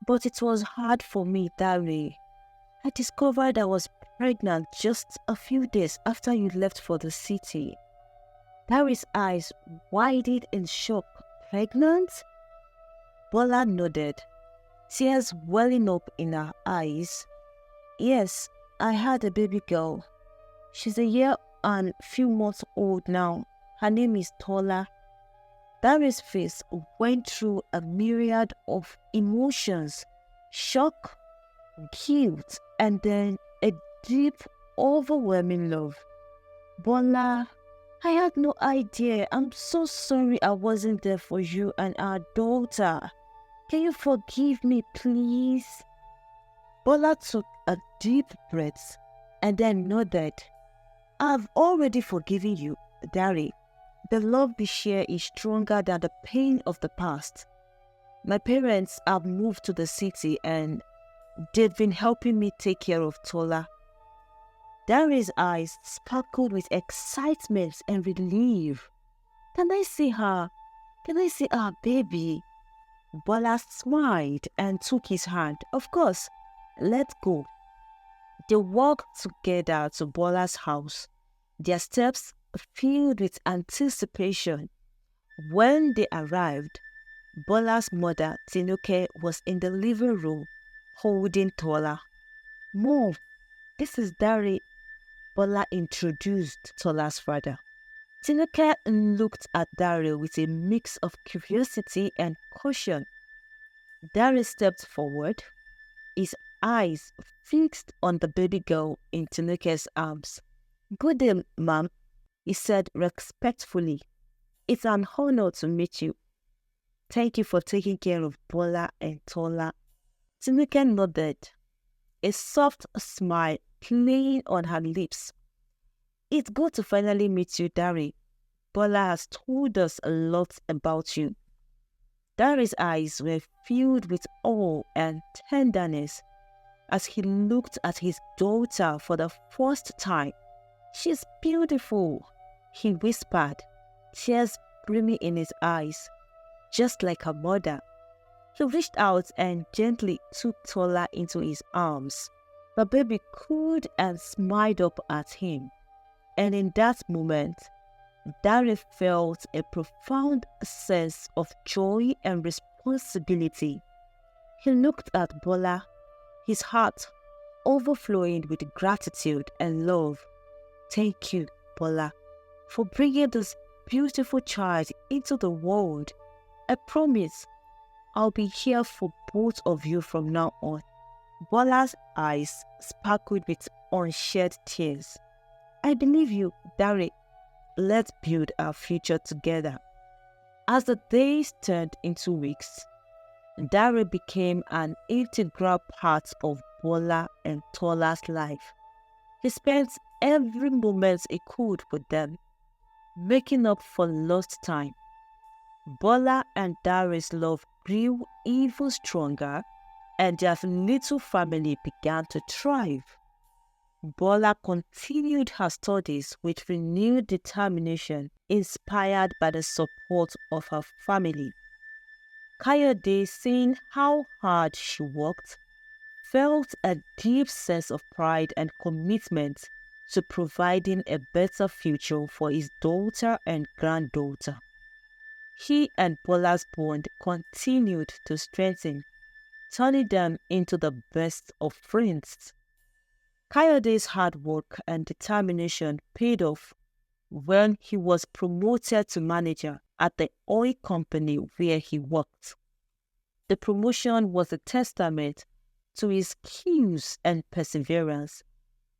But it was hard for me that way. I discovered I was pregnant just a few days after you left for the city. Dari's eyes widened in shock. Pregnant? Bola nodded, tears welling up in her eyes. Yes, I had a baby girl. She's a year and few months old now. Her name is Tola. Dari's face went through a myriad of emotions. Shock, guilt, and then a deep, overwhelming love. Bola, I had no idea. I'm so sorry I wasn't there for you and our daughter. Can you forgive me, please? Bola took a deep breath and then nodded. I've already forgiven you, Dari. The love we share is stronger than the pain of the past. My parents have moved to the city and they've been helping me take care of Tola. Dari's eyes sparkled with excitement and relief. Can I see her? Can I see our baby? Bola smiled and took his hand. Of course, let's go. They walked together to Bola's house, their steps filled with anticipation. When they arrived, Bola's mother, Tinuke, was in the living room holding Tola. Mom, this is Dari. Bola introduced Tola's father. Tinuke looked at Dari with a mix of curiosity and caution. Dari stepped forward, his eyes fixed on the baby girl in Tinuke's arms. Good day, ma'am, he said respectfully. It's an honor to meet you. Thank you for taking care of Bola and Tola. Tinuke nodded, a soft smile playing on her lips. It's good to finally meet you, Dari. Bola has told us a lot about you. Dari's eyes were filled with awe and tenderness as he looked at his daughter for the first time. She's beautiful, he whispered, tears brimming in his eyes, just like her mother. He reached out and gently took Tola into his arms. The baby cooed and smiled up at him. And in that moment, Dari felt a profound sense of joy and responsibility. He looked at Bola, his heart overflowing with gratitude and love. Thank you, Bola, for bringing this beautiful child into the world. I promise I'll be here for both of you from now on. Bola's eyes sparkled with unshed tears. I believe you, Dari. Let's build our future together. As the days turned into weeks, Dari became an integral part of Bola and Tola's life. He spent every moment he could with them, making up for lost time. Bola and Dari's love grew even stronger, and their little family began to thrive. Bola continued her studies with renewed determination, inspired by the support of her family. Kayode, seeing how hard she worked, felt a deep sense of pride and commitment to providing a better future for his daughter and granddaughter. He and Bola's bond continued to strengthen, turning them into the best of friends. Kayode's hard work and determination paid off when he was promoted to manager at the oil company where he worked. The promotion was a testament to his skills and perseverance,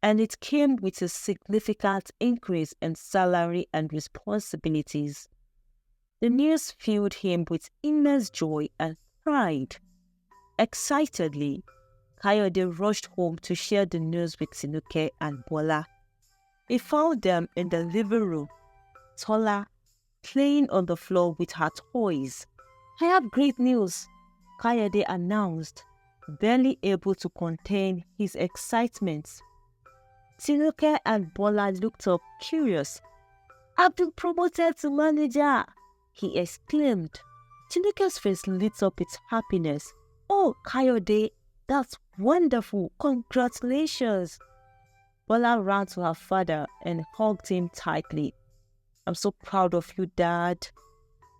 and it came with a significant increase in salary and responsibilities. The news filled him with immense joy and pride. Excitedly, Kayode rushed home to share the news with Tinuke and Bola. He found them in the living room, Tola playing on the floor with her toys. I have great news, Kayode announced, barely able to contain his excitement. Tinuke and Bola looked up curious. I've been promoted to manager, he exclaimed. Tinuke's face lit up with happiness. "Oh, Kayode, that's wonderful. Congratulations." Bola ran to her father and hugged him tightly. "I'm so proud of you, Dad."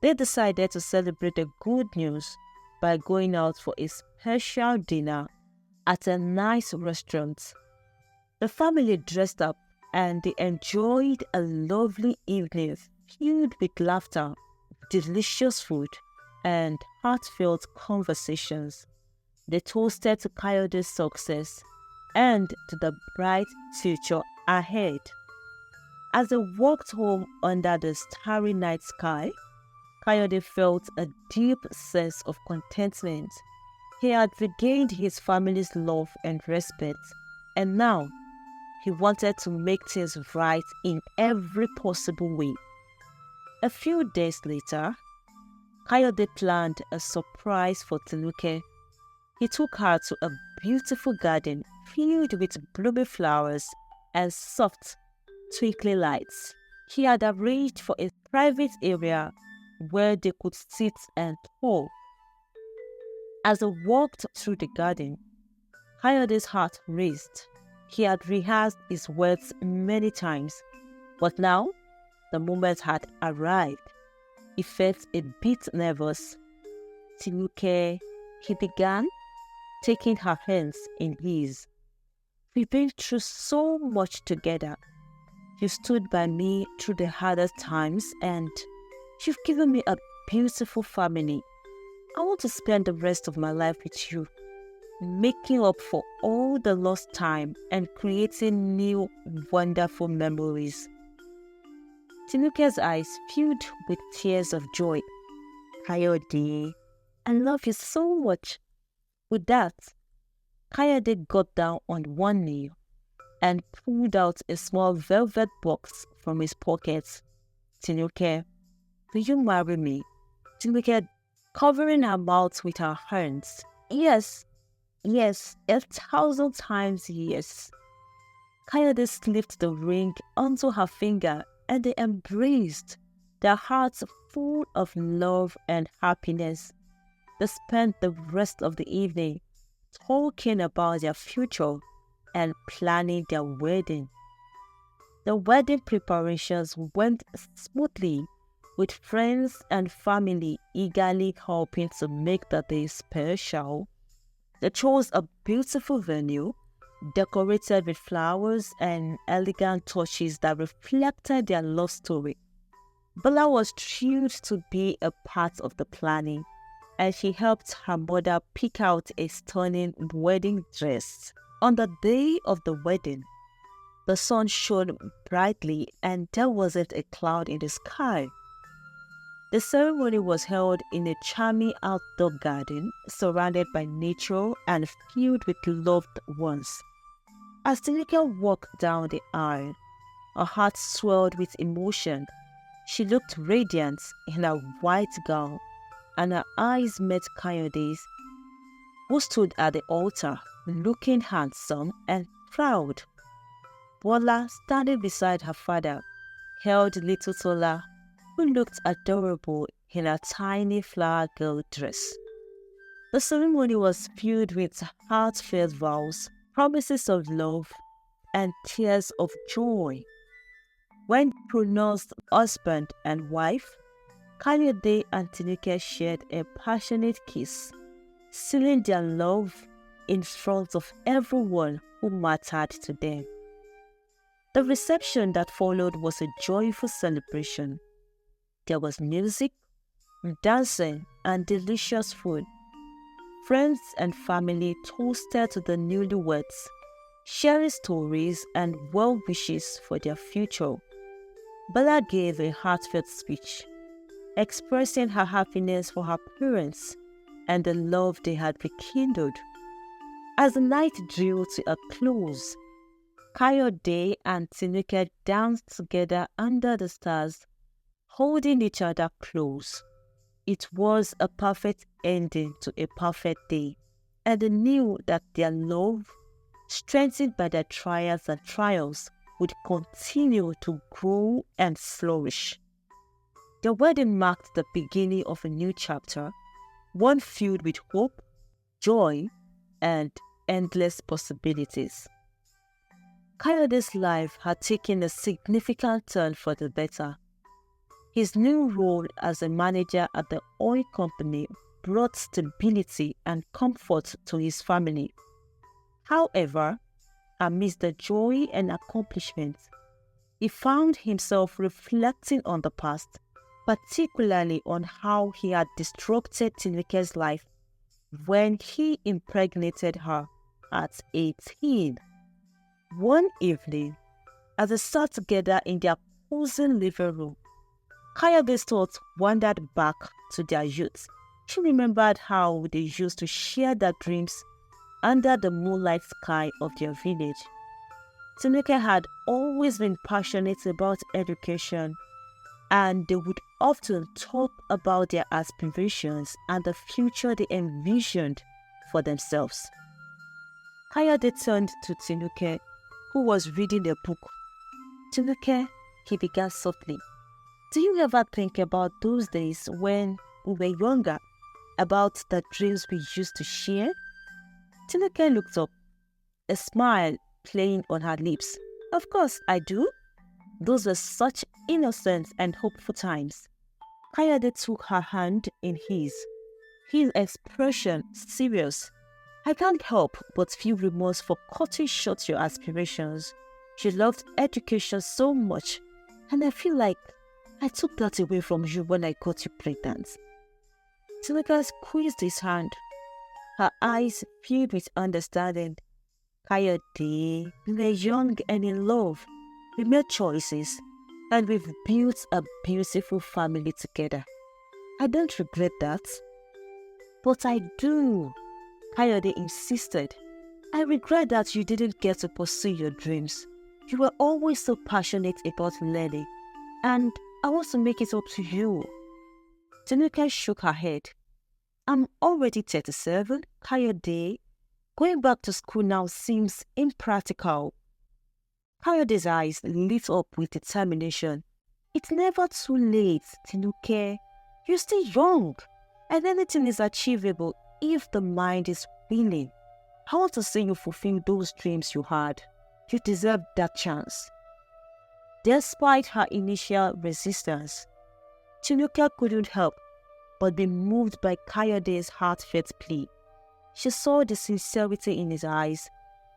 They decided to celebrate the good news by going out for a special dinner at a nice restaurant. The family dressed up and they enjoyed a lovely evening filled with laughter, delicious food, and heartfelt conversations. They toasted to Coyote's success and to the bright future ahead. As they walked home under the starry night sky, Coyote felt a deep sense of contentment. He had regained his family's love and respect, and now he wanted to make things right in every possible way. A few days later, Coyote planned a surprise for Tinuke. He took her to a beautiful garden filled with blooming flowers and soft, twinkling lights. He had arranged for a private area where they could sit and talk. As they walked through the garden, Coyote's heart raced. He had rehearsed his words many times, but now the moment had arrived. He felt a bit nervous. "Tinuke," he began, taking her hands in his. "We've been through so much together. You stood by me through the hardest times and you've given me a beautiful family. I want to spend the rest of my life with you, making up for all the lost time and creating new, wonderful memories." Tinuke's eyes filled with tears of joy. "Coyote, I love you so much." With that, Coyote got down on one knee and pulled out a small velvet box from his pocket. "Tinuke, will you marry me?" Tinuke, covering her mouth with her hands. "Yes, yes, 1,000 times yes." Coyote slipped the ring onto her finger and they embraced, their hearts full of love and happiness. They spent the rest of the evening talking about their future and planning their wedding. The wedding preparations went smoothly, with friends and family eagerly helping to make the day special. They chose a beautiful venue, decorated with flowers and elegant touches that reflected their love story. Bola was thrilled to be a part of the planning, and she helped her mother pick out a stunning wedding dress. On the day of the wedding, the sun shone brightly and there wasn't a cloud in the sky. The ceremony was held in a charming outdoor garden surrounded by nature and filled with loved ones. As Tinuke walked down the aisle, her heart swelled with emotion. She looked radiant in her white gown, and her eyes met Coyote's, who stood at the altar, looking handsome and proud. Bola, standing beside her father, held little Tola, who looked adorable in a tiny flower girl dress. The ceremony was filled with heartfelt vows, promises of love, and tears of joy. When pronounced husband and wife, Kayode and Tinuke shared a passionate kiss, sealing their love in front of everyone who mattered to them. The reception that followed was a joyful celebration. There was music, dancing, and delicious food. Friends and family toasted to the newlyweds, sharing stories and well wishes for their future. Bola gave a heartfelt speech, expressing her happiness for her parents and the love they had rekindled. As the night drew to a close, Kayode and Tinuke danced together under the stars, holding each other close. It was a perfect ending to a perfect day, and they knew that their love, strengthened by their trials and trials, would continue to grow and flourish. The wedding marked the beginning of a new chapter, one filled with hope, joy, and endless possibilities. Kayode's life had taken a significant turn for the better. His new role as a manager at the oil company brought stability and comfort to his family. However, amidst the joy and accomplishment, he found himself reflecting on the past, particularly on how he had disrupted Tinuke's life when he impregnated her at 18. One evening, as they sat together in their cozy living room, Kayode's thoughts wandered back to their youth. She remembered how they used to share their dreams under the moonlight sky of their village. Tinuke had always been passionate about education, and they would often talk about their aspirations and the future they envisioned for themselves. Kayode turned to Tinuke, who was reading a book. "Tinuke," he began softly, "do you ever think about those days when we were younger, about the dreams we used to share?" Tinuke looked up, a smile playing on her lips. "Of course I do. Those were such innocent and hopeful times." Kayode took her hand in his expression serious. "I can't help but feel remorse for cutting short your aspirations. You loved education so much, and I feel like I took that away from you when I got you pregnant." Tinuke squeezed his hand, her eyes filled with understanding. "Kayode, we were young and in love. We made choices, and we've built a beautiful family together. I don't regret that." "But I do," Kayode insisted. "I regret that you didn't get to pursue your dreams. You were always so passionate about learning, and I want to make it up to you." Tinuke shook her head. "I'm already 37, Kayode. Going back to school now seems impractical." Kayode's eyes lit up with determination. "It's never too late, Tinuke. You're still young, and anything is achievable if the mind is willing. I want to see you fulfill those dreams you had. You deserve that chance." Despite her initial resistance, Tinuke couldn't help but be moved by Kayode's heartfelt plea. She saw the sincerity in his eyes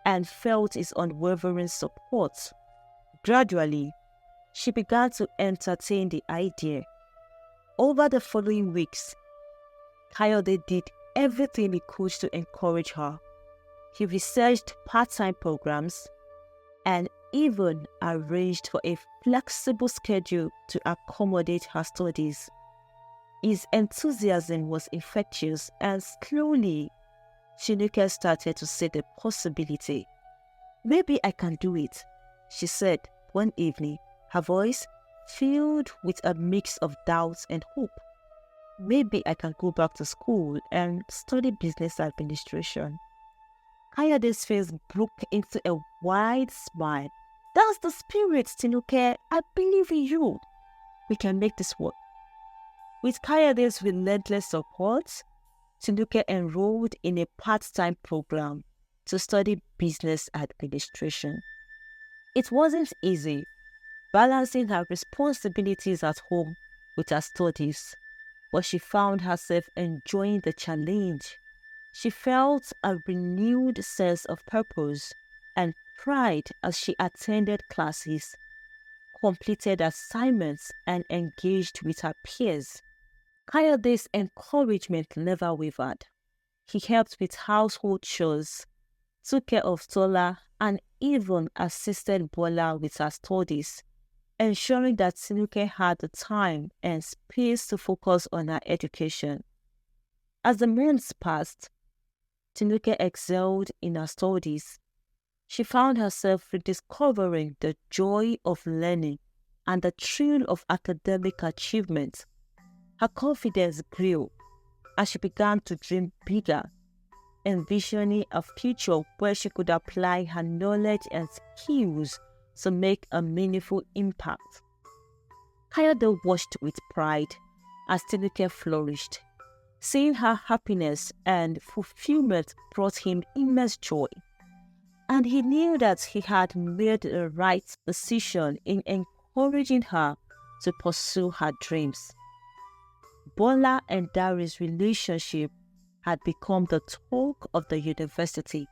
and felt his unwavering support. Gradually, she began to entertain the idea. Over the following weeks, Kayode did everything he could to encourage her. He researched part-time programs and even arranged for a flexible schedule to accommodate her studies. His enthusiasm was infectious, and slowly, Tinuke started to see the possibility. "Maybe I can do it," she said one evening, her voice filled with a mix of doubt and hope. "Maybe I can go back to school and study business administration." Kayode's face broke into a wide smile. "That's the spirit, Tinuke. I believe in you. We can make this work." With Kayode's relentless support, Tinuke enrolled in a part-time program to study business administration. It wasn't easy, balancing her responsibilities at home with her studies, but she found herself enjoying the challenge. She felt a renewed sense of purpose and pride as she attended classes, completed assignments, and engaged with her peers. Kayode's encouragement never wavered. He helped with household chores, took care of Tola, and even assisted Bola with her studies, ensuring that Tinuke had the time and space to focus on her education. As the months passed, Tinuke excelled in her studies. She found herself rediscovering the joy of learning and the thrill of academic achievement. Her confidence grew as she began to dream bigger, envisioning a future where she could apply her knowledge and skills to make a meaningful impact. Kayode watched with pride as Tinuke flourished. Seeing her happiness and fulfillment brought him immense joy, and he knew that he had made the right decision in encouraging her to pursue her dreams. Bola and Dari's relationship had become the talk of the university.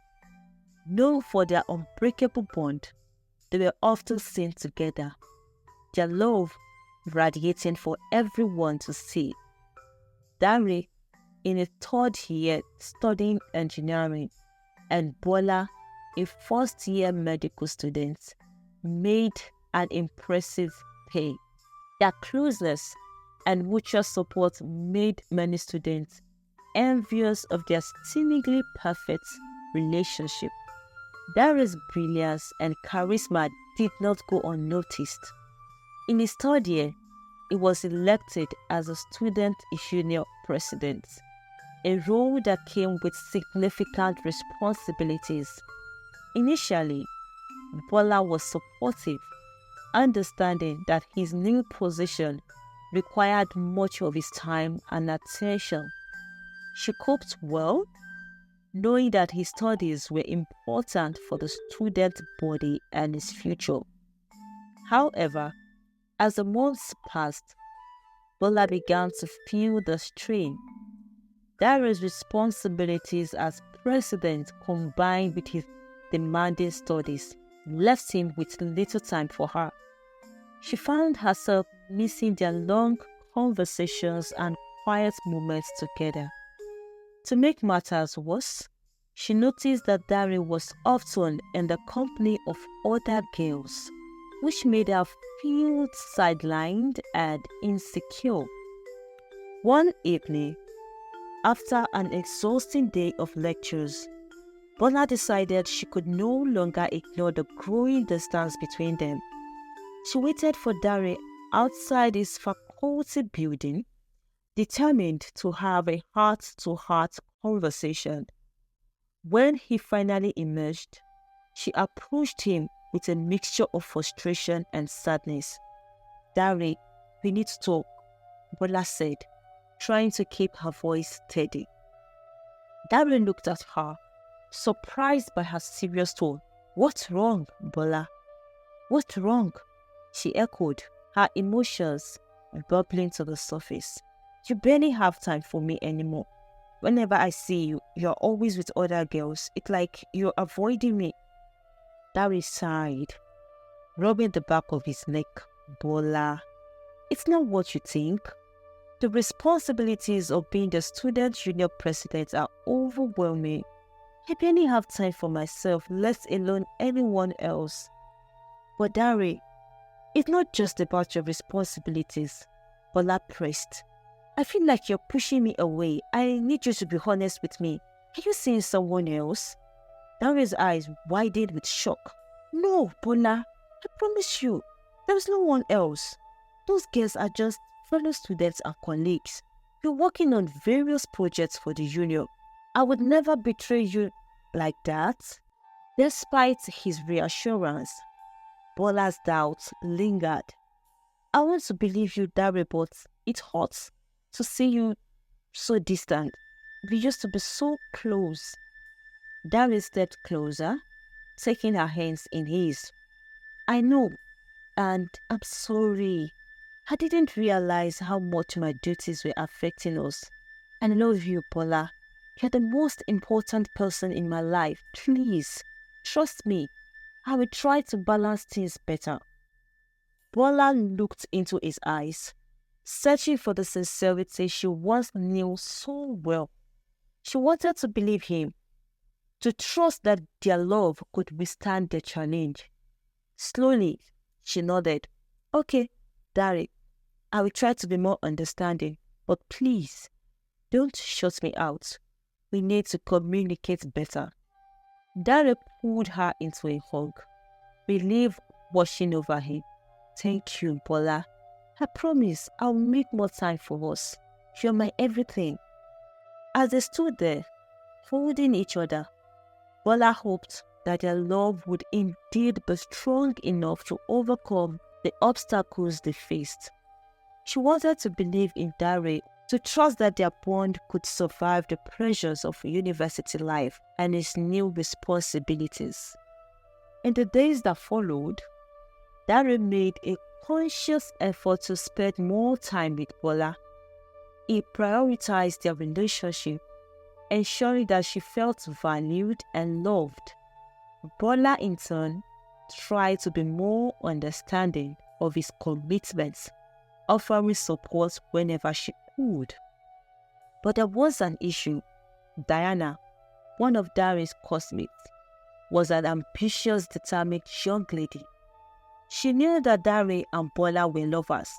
Known for their unbreakable bond, they were often seen together, their love radiating for everyone to see. Dari, in his third year studying engineering, and Bola, a first-year medical student, made an impressive pay. Their closeness and mutual support made many students envious of their seemingly perfect relationship. Darius' brilliance and charisma did not go unnoticed. In his third year, he was elected as a student union president, a role that came with significant responsibilities. Initially, Bola was supportive, understanding that his new position required much of his time and attention. She coped well, knowing that his studies were important for the student body and his future. However, as the months passed, Bola began to feel the strain. Darius' responsibilities as president combined with his demanding studies left him with little time for her. She found herself missing their long conversations and quiet moments together. To make matters worse, she noticed that Dari was often in the company of other girls, which made her feel sidelined and insecure. One evening, after an exhausting day of lectures, Bola decided she could no longer ignore the growing distance between them. She waited for Dari outside his faculty building, determined to have a heart-to-heart conversation. When he finally emerged, she approached him with a mixture of frustration and sadness. "Dari, we need to talk," Bola said, trying to keep her voice steady. Dari looked at her, surprised by her serious tone. "What's wrong, Bola? What's wrong?" she echoed, her emotions bubbling to the surface. "You barely have time for me anymore. Whenever I see you, you're always with other girls. It's like you're avoiding me." Dari sighed, rubbing the back of his neck. "Bola, it's not what you think. The responsibilities of being the student union president are overwhelming. I barely have time for myself, let alone anyone else." "But Dari, it's not just about your responsibilities," Bola pressed. "I feel like you're pushing me away. I need you to be honest with me. Are you seeing someone else?" Dari's eyes widened with shock. "No, Bola, I promise you, there's no one else. Those girls are just fellow students and colleagues. You're working on various projects for the union. I would never betray you like that." Despite his reassurance, Bola's doubts lingered. "I want to believe you, Dari, but it hurts to see you so distant. We used to be so close." Dari stepped closer, taking her hands in his. "I know, and I'm sorry. I didn't realize how much my duties were affecting us. I love you, Bola. You're the most important person in my life. Please, trust me. I will try to balance things better." Bola looked into his eyes, searching for the sincerity she once knew so well. She wanted to believe him, to trust that their love could withstand the challenge. Slowly, she nodded. "Okay, Dari, I will try to be more understanding, but please, don't shut me out. We need to communicate better." Dari pulled her into a hug, relief washing over him. "Thank you, Bola. I promise I'll make more time for us. You're my everything." As they stood there, holding each other, Bola hoped that their love would indeed be strong enough to overcome the obstacles they faced. She wanted to believe in Dari to trust that their bond could survive the pressures of university life and its new responsibilities. In the days that followed, Dari made a conscious effort to spend more time with Bola. He prioritized their relationship, ensuring that she felt valued and loved. Bola, in turn, tried to be more understanding of his commitments, offering support whenever she could. But there was an issue. Diana, one of Dari's classmates, was an ambitious, determined young lady. She knew that Dari and Bola were lovers,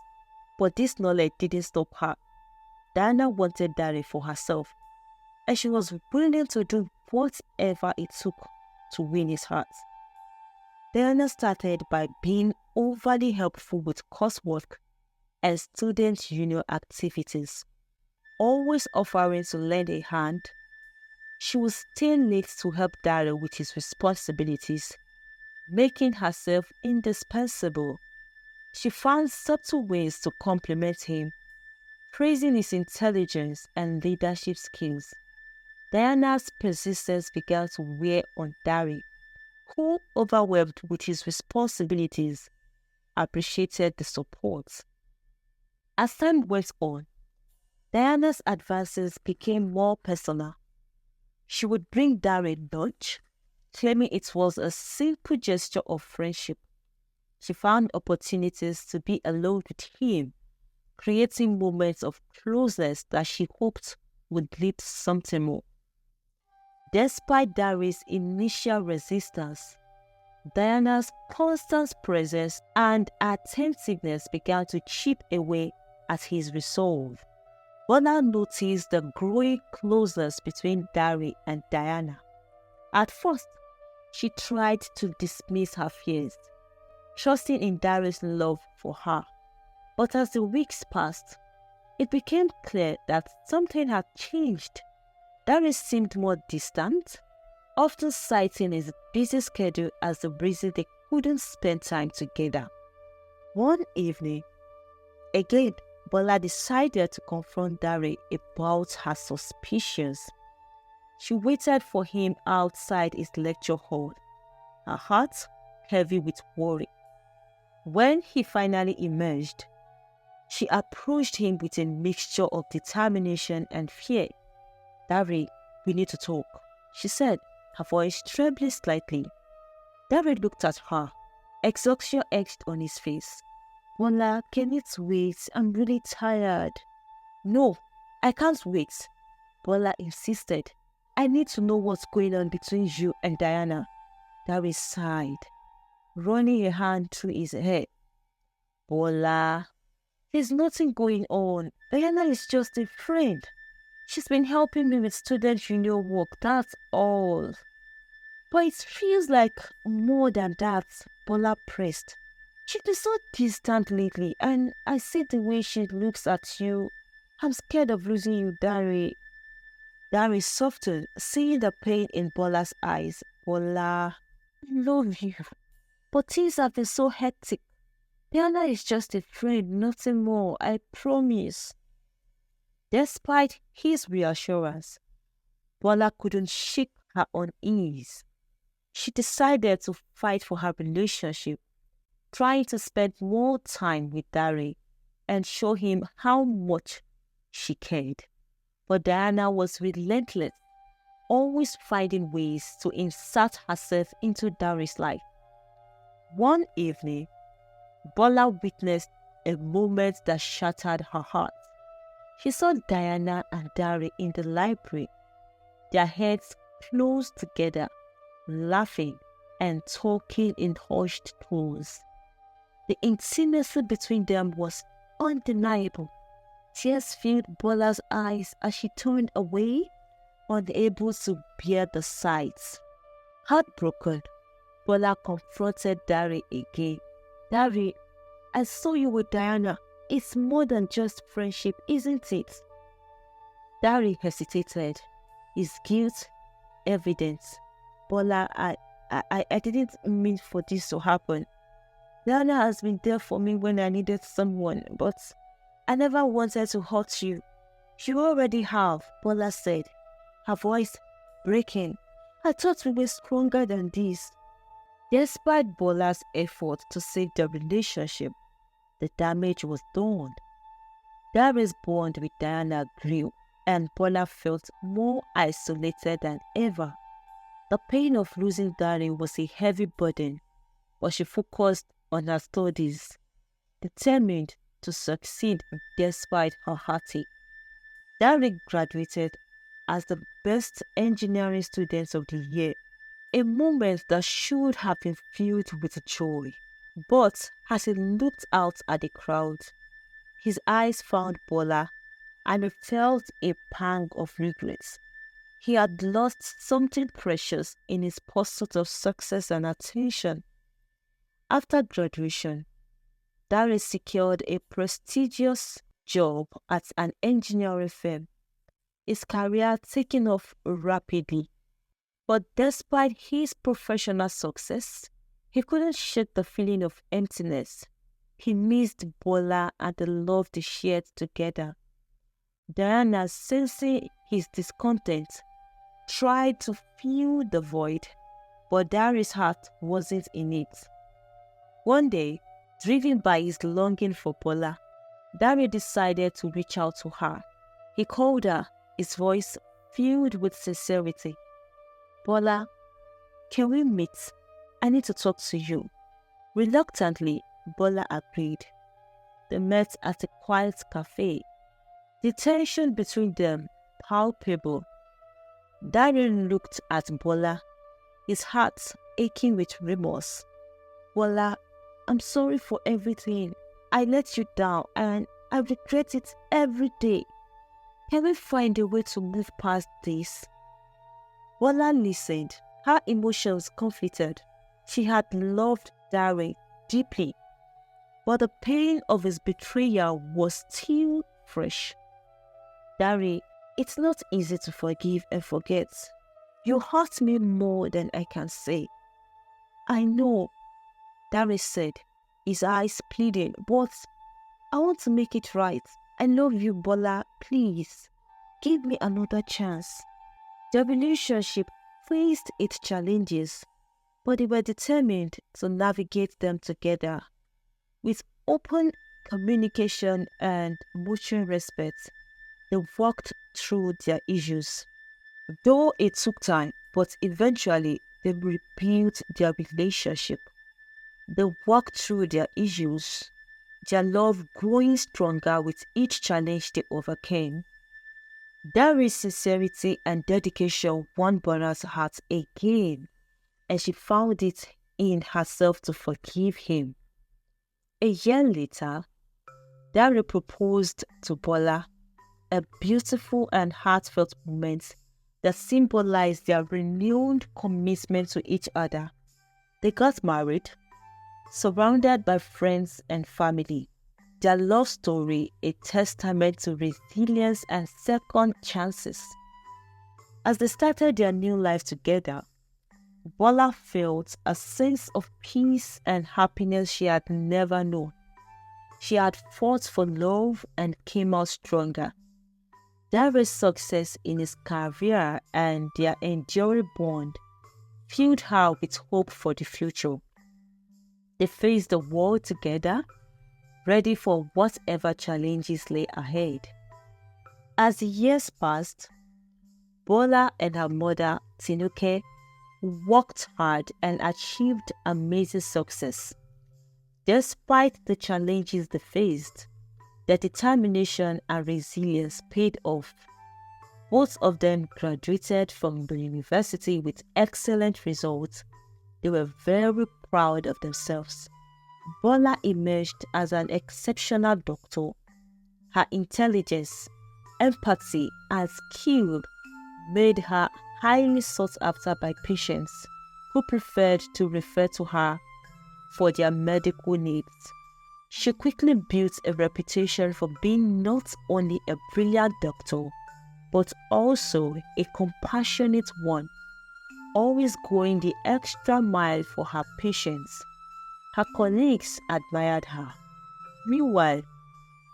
but this knowledge didn't stop her. Diana wanted Dari for herself, and she was willing to do whatever it took to win his heart. Diana started by being overly helpful with coursework and student union activities, always offering to lend a hand. She would stay late to help Dari with his responsibilities, making herself indispensable. She found subtle ways to compliment him, praising his intelligence and leadership skills. Diana's persistence began to wear on Dari, who, overwhelmed with his responsibilities, appreciated the support. As time went on, Diana's advances became more personal. She would bring Dari lunch, claiming it was a simple gesture of friendship. She found opportunities to be alone with him, creating moments of closeness that she hoped would lead to something more. Despite Dari's initial resistance, Diana's constant presence and attentiveness began to chip away at his resolve. Bola noticed the growing closeness between Dari and Diana. At first, she tried to dismiss her fears, trusting in Dari's love for her. But as the weeks passed, it became clear that something had changed. Dari seemed more distant, often citing his busy schedule as the reason they couldn't spend time together. One evening, again, Bola decided to confront Dari about her suspicions. She waited for him outside his lecture hall, her heart heavy with worry. When he finally emerged, she approached him with a mixture of determination and fear. "Dari, we need to talk," she said, her voice trembling slightly. Dari looked at her, exhaustion etched on his face. "Bola, can it wait? I'm really tired." "No, I can't wait," Bola insisted. "I need to know what's going on between you and Diana." Dari sighed, running a hand through his hair. "Bola, there's nothing going on. Diana is just a friend. She's been helping me with student union work, that's all." "But it feels like more than that," Bola pressed. "She's been so distant lately, and I see the way she looks at you. I'm scared of losing you, Dari." Dari softened, seeing the pain in Bola's eyes. "Bola, I love you, but things have been so hectic. Diana is just a friend, nothing more, I promise." Despite his reassurance, Bola couldn't shake her unease. She decided to fight for her relationship, trying to spend more time with Dari and show him how much she cared. But Diana was relentless, always finding ways to insert herself into Dari's life. One evening, Bola witnessed a moment that shattered her heart. She saw Diana and Dari in the library, their heads close together, laughing and talking in hushed tones. The intimacy between them was undeniable. Tears filled Bola's eyes as she turned away, unable to bear the sight. Heartbroken, Bola confronted Dari again. "Dari, I saw you with Diana. It's more than just friendship, isn't it?" Dari hesitated, his guilt evident. "Bola, I didn't mean for this to happen. Diana has been there for me when I needed someone, but I never wanted to hurt you." You already have, Bola said, her voice breaking. I thought we were stronger than this. Despite Bola's effort to save the relationship, the damage was done. Dari's bond with Diana grew, and Bola felt more isolated than ever. The pain of losing Dari was a heavy burden, but she focused on her studies, determined to succeed despite her heartache. Dari graduated as the best engineering student of the year, a moment that should have been filled with joy. But as he looked out at the crowd, his eyes found Bola, and he felt a pang of regret. He had lost something precious in his pursuit of success and attention. After graduation, Darius secured a prestigious job at an engineering firm, his career taking off rapidly. But despite his professional success, he couldn't shake the feeling of emptiness. He missed Bola and the love they shared together. Diana, sensing his discontent, tried to fill the void, but Darius' heart wasn't in it. One day, driven by his longing for Bola, Darius decided to reach out to her. He called her, his voice filled with sincerity. Bola, can we meet? I need to talk to you. Reluctantly, Bola agreed. They met at a quiet cafe. The tension between them palpable. Darren looked at Bola, his heart aching with remorse. Bola, I'm sorry for everything. I let you down and I regret it every day. Can we find a way to move past this? Bola listened, her emotions conflicted. She had loved Darren deeply, but the pain of his betrayal was still fresh. Darren, it's not easy to forgive and forget. You hurt me more than I can say. I know, Darren said, his eyes pleading, but I want to make it right. I love you, Bola. Please, give me another chance. The relationship faced its challenges, but they were determined to navigate them together. With open communication and mutual respect, they walked through their issues. Though it took time, but eventually they rebuilt their relationship. They walked through their issues, their love growing stronger with each challenge they overcame. Dari's sincerity and dedication won Bona's heart again, and she found it in herself to forgive him. A year later, Dari proposed to Bola, a beautiful and heartfelt moment that symbolized their renewed commitment to each other. They got married, surrounded by friends and family. Their love story a testament to resilience and second chances. As they started their new life together, Bola felt a sense of peace and happiness she had never known. She had fought for love and came out stronger. Darius' success in his career and their enduring bond filled her with hope for the future. They faced the world together, ready for whatever challenges lay ahead. As the years passed, Bola and her mother, Tinuke, worked hard and achieved amazing success. Despite the challenges they faced, their determination and resilience paid off. Both of them graduated from the university with excellent results. They were very proud of themselves. Bola emerged as an exceptional doctor. Her intelligence, empathy, and skill made her highly sought after by patients who preferred to refer to her for their medical needs. She quickly built a reputation for being not only a brilliant doctor, but also a compassionate one, always going the extra mile for her patients. Her colleagues admired her. Meanwhile,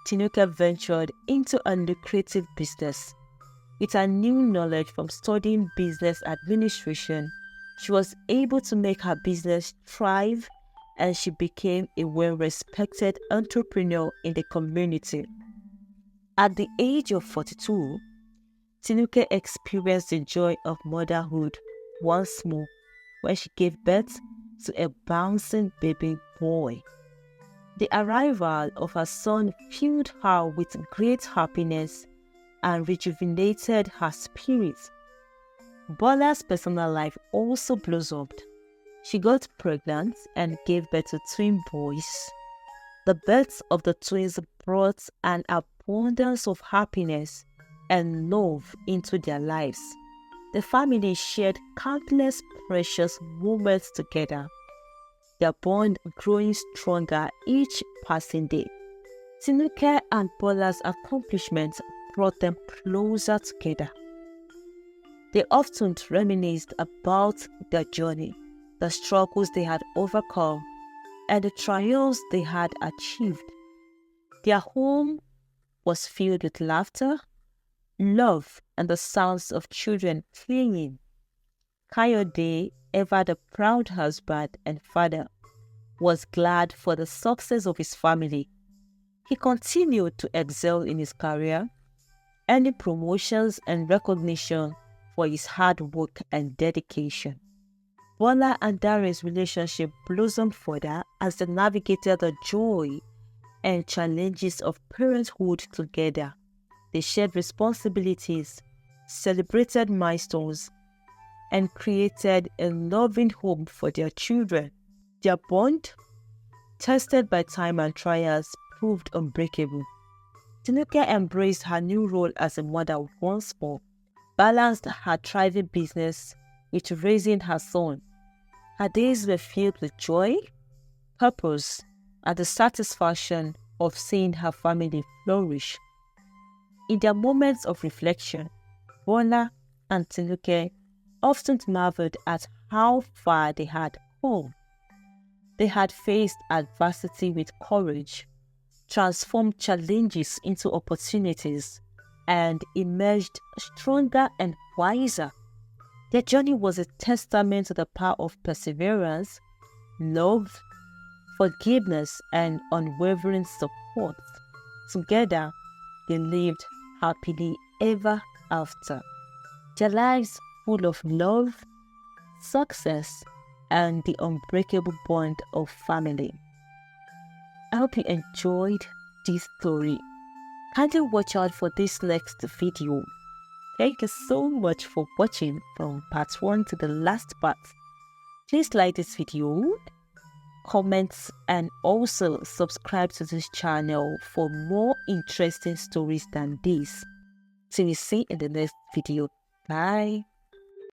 Tinuke ventured into a lucrative business. With her new knowledge from studying business administration, she was able to make her business thrive, and she became a well-respected entrepreneur in the community. At the age of 42, Tinuke experienced the joy of motherhood once more when she gave birth to a bouncing baby boy. The arrival of her son filled her with great happiness and rejuvenated her spirit. Bola's personal life also blossomed. She got pregnant and gave birth to twin boys. The birth of the twins brought an abundance of happiness and love into their lives. The family shared countless precious moments together, their bond growing stronger each passing day. Tinuke and Bola's accomplishments brought them closer together. They often reminisced about their journey, the struggles they had overcome, and the triumphs they had achieved. Their home was filled with laughter, love, and the sounds of children playing. Kayode, ever the proud husband and father, was glad for the success of his family. He continued to excel in his career, earning promotions and recognition for his hard work and dedication. Bola and Dare's relationship blossomed further as they navigated the joy and challenges of parenthood together. They shared responsibilities, celebrated milestones, and created a loving home for their children. Their bond, tested by time and trials, proved unbreakable. Tinuke embraced her new role as a mother once more, balanced her thriving business with raising her son. Her days were filled with joy, purpose, and the satisfaction of seeing her family flourish. In their moments of reflection, Bola and Tinuke often marveled at how far they had come. They had faced adversity with courage, transformed challenges into opportunities, and emerged stronger and wiser. Their journey was a testament to the power of perseverance, love, forgiveness, and unwavering support. Together, they lived happily ever after. Their lives full of love, success, and the unbreakable bond of family. I hope you enjoyed this story. Kindly watch out for this next video. Thank you so much for watching from part 1 to the last part. Please like this video, comment, and also subscribe to this channel for more interesting stories than this. See you in the next video. Bye.